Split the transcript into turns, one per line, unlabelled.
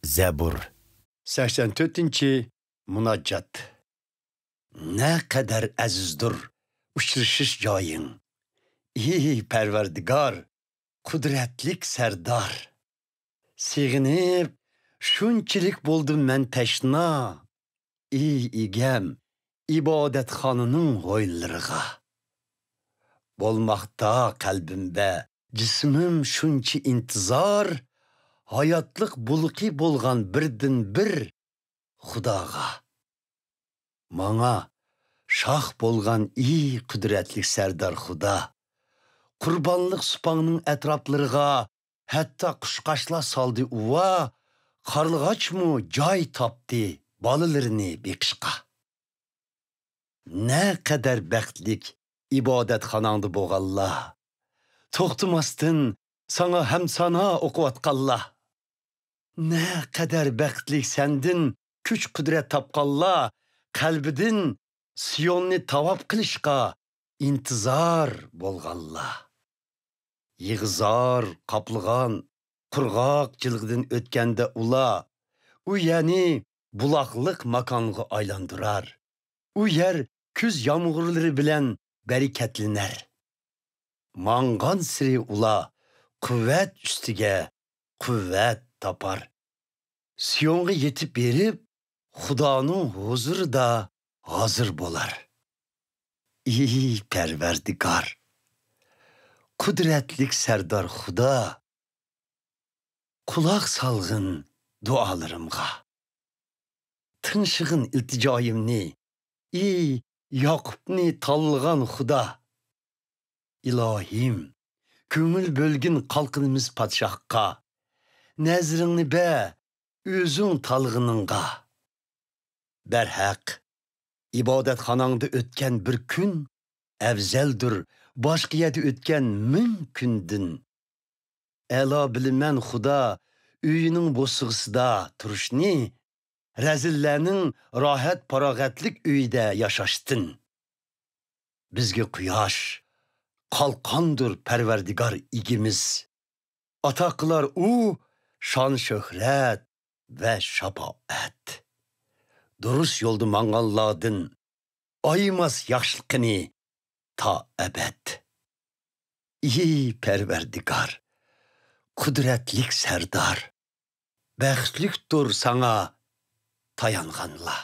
Zebur 84. Munaccat. Ne kadar azizdir uçrashish joying. Ey Parvardigor, kudretlik serdar. Sig'inib, shunchalik bo'ldim men tashna. Ey egam, ibodatxonaning g'o'ylariga. Bo'lmoqda qalbimda, jismim shuncha intizor, hayotlik bulqi bo'lgan birdan bir Xudoga. Manga shoh bo'lgan ey qudratli sardor Xudo, qurbonlik supangning atroflariga hatto qushqashlar soldi uva, qarg'achmu joy topdi bolalarini beqishqa. Ne kadar baxtlik ibodatxonangda bo'lganlar, to'xtamasdan sana hamsana o'qiyotganlar. Ne kadar baxtlik sendin kuch qudrat topganlar, qalbidan Siyonni tavab qilishqa intizor bo'lganlar. Yig'izor qaplag'an qurg'oq jilg'idan o'tganda ular, u ya'ni buloqliq makonga aylantirar. U yer kuz yomg'irlari bilan barakatlanar. Mangan siri ular quvvat ustiga quvvat topar. Siyonga yetib berib, Xudoning huzurida hozir bo'lar. Ey Parvardigor, qudratlik sardor Xudo, quloq solg'in duolarimga. Tinshig'in iltijoyimni, ey Yoqubni tanlagan Xudo. Ilohim, ko'ngil bo'lgin qalqinimiz podshohqa, nazringni be, o'zing talg'iningga. Berhaq, ibodatxonangda o'tgan bir kun afzaldir boshqa yerda o'tgan 1000 kundan. A'lo bilaman Xudo, uyining bo'sig'isida turishni, razillarning rohat farog'atlik uyida yashashtin. Bizga quyosh qalqondir Parvardigor igimiz. Ato qilar u shon shuhrat va shafoat. Durust yo'lda manganlardan aymas yaxshiligini ta abad. Ey Parvardigor, qudratlik sardor, baxtlikdir sana tayanganlar.